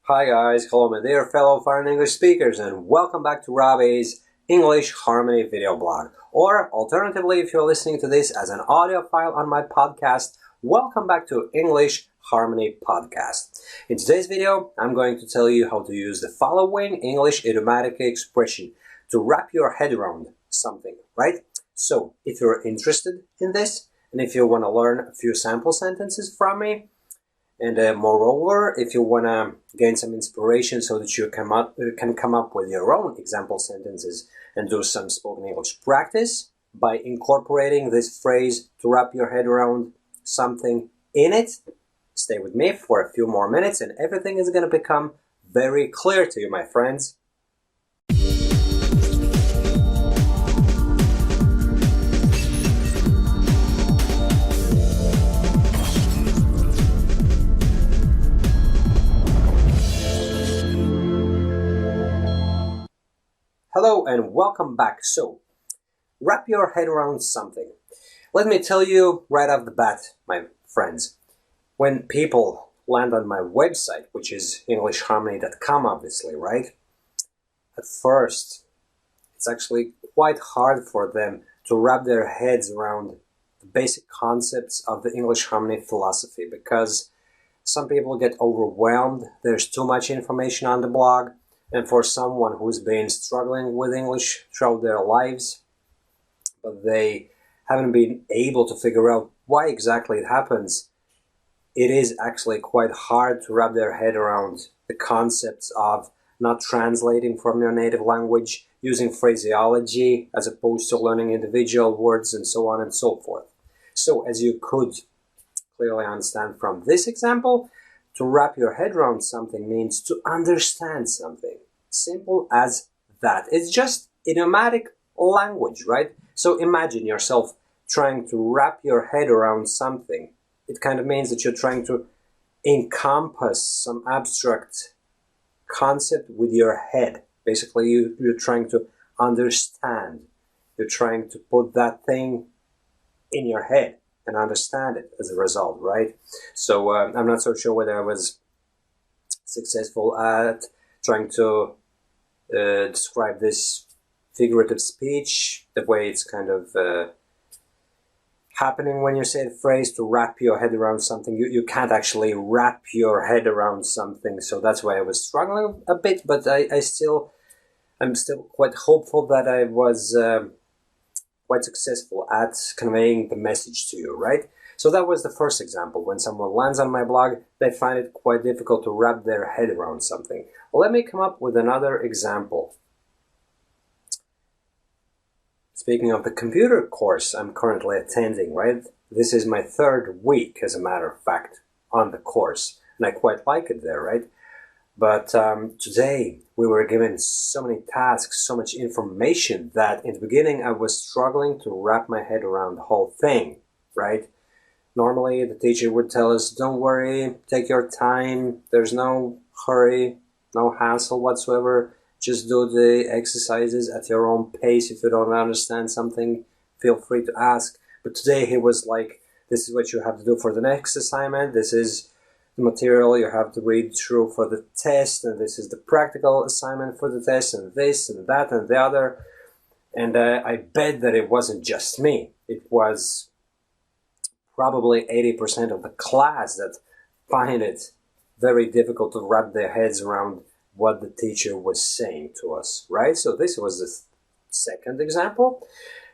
Hi guys, hello my dear fellow foreign English speakers, and welcome back to Robbie's English Harmony video blog. Or alternatively, if you're listening to this as an audio file on my podcast, welcome back to English Harmony podcast. In today's video, I'm going to tell you how to use the following English idiomatic expression to wrap your head around something, right? So, if you're interested in this, and if you want to learn a few sample sentences from me, and moreover, if you want to gain some inspiration so that you can come up with your own example sentences and do some spoken English practice by incorporating this phrase to wrap your head around something in it, stay with me for a few more minutes and everything is going to become very clear to you, my friends. Hello and welcome back. So, wrap your head around something. Let me tell you right off the bat, my friends, when people land on my website, which is englishharmony.com obviously, right? At first, it's actually quite hard for them to wrap their heads around the basic concepts of the English Harmony philosophy because some people get overwhelmed, there's too much information on the blog. And for someone who's been struggling with English throughout their lives, but they haven't been able to figure out why exactly it happens, it is actually quite hard to wrap their head around the concepts of not translating from your native language, using phraseology as opposed to learning individual words, and so on and so forth. So, as you could clearly understand from this example, to wrap your head around something means to understand something. Simple as that. It's just idiomatic language, right? So imagine yourself trying to wrap your head around something. It kind of means that you're trying to encompass some abstract concept with your head. Basically, you're trying to understand. You're trying to put that thing in your head and understand it as a result, right? So I'm not so sure whether I was successful at trying to describe this figurative speech, the way it's kind of happening when you say the phrase to wrap your head around something. You can't actually wrap your head around something, so that's why I was struggling a bit, but I'm still quite hopeful that I was quite successful at conveying the message to you, right? So that was the first example. When someone lands on my blog, they find it quite difficult to wrap their head around something. Well, let me come up with another example. Speaking of the computer course I'm currently attending, right? This is my third week, as a matter of fact, on the course, and I quite like it there, right? But today we were given so many tasks, so much information that in the beginning I was struggling to wrap my head around the whole thing, right? Normally the teacher would tell us, don't worry, take your time, there's no hurry, no hassle whatsoever, just do the exercises at your own pace. If you don't understand something, feel free to ask. But today he was like, this is what you have to do for the next assignment, this is the material you have to read through for the test, and this is the practical assignment for the test, and this and that and the other. And I bet that it wasn't just me. It was probably 80% of the class that find it very difficult to wrap their heads around what the teacher was saying to us, right? So this was the second example.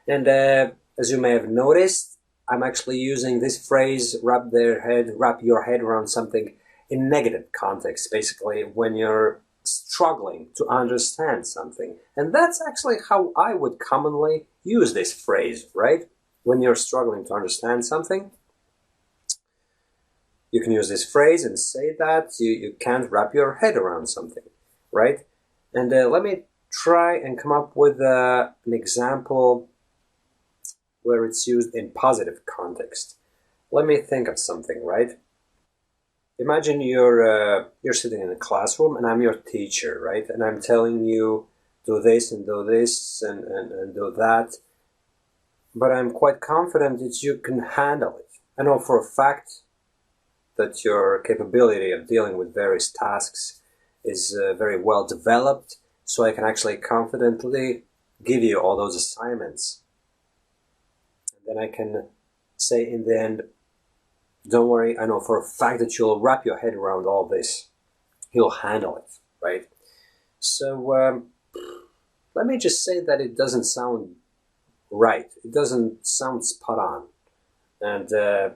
And as you may have noticed, I'm actually using this phrase, wrap your head around something, in negative context, basically when you're struggling to understand something. And that's actually how I would commonly use this phrase, right? When you're struggling to understand something, you can use this phrase and say that you can't wrap your head around something, right? And let me try and come up with an example where it's used in positive context. Let me think of something, right? Imagine you're sitting in a classroom and I'm your teacher, right? And I'm telling you, do this and do this and do that. But I'm quite confident that you can handle it. I know for a fact that your capability of dealing with various tasks is very well developed, so I can actually confidently give you all those assignments. And then I can say in the end, don't worry, I know for a fact that you'll wrap your head around all this. You'll handle it, right? So let me just say that it doesn't sound right. It doesn't sound spot on. And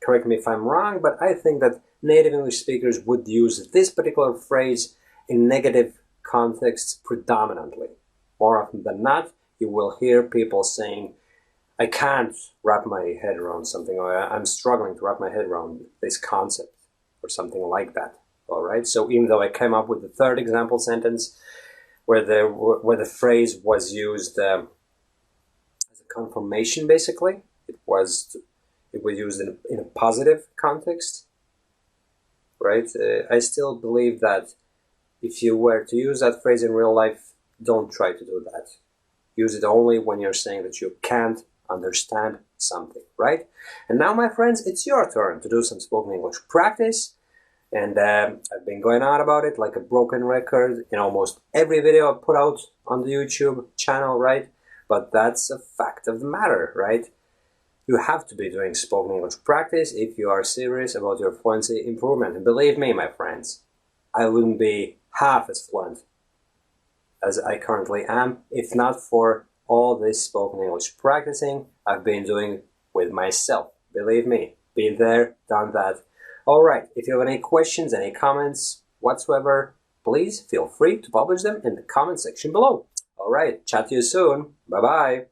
correct me if I'm wrong, but I think that native English speakers would use this particular phrase in negative contexts predominantly. More often than not, you will hear people saying, I can't wrap my head around something, or I'm struggling to wrap my head around this concept, or something like that. All right. So even though I came up with the third example sentence, where the phrase was used as a confirmation, basically, it was used in a positive context, right? I still believe that if you were to use that phrase in real life, don't try to do that. Use it only when you're saying that you can't understand something, right? And now, my friends, it's your turn to do some spoken English practice. And I've been going on about it like a broken record in almost every video I put out on the YouTube channel, right? But that's a fact of the matter, right? You have to be doing spoken English practice if you are serious about your fluency improvement. And believe me, my friends, I wouldn't be half as fluent as I currently am if not for all this spoken English practicing I've been doing with myself. Believe me, been there, done that. All right, if you have any questions, any comments whatsoever, please feel free to publish them in the comment section below. All right, chat to you soon. Bye-bye.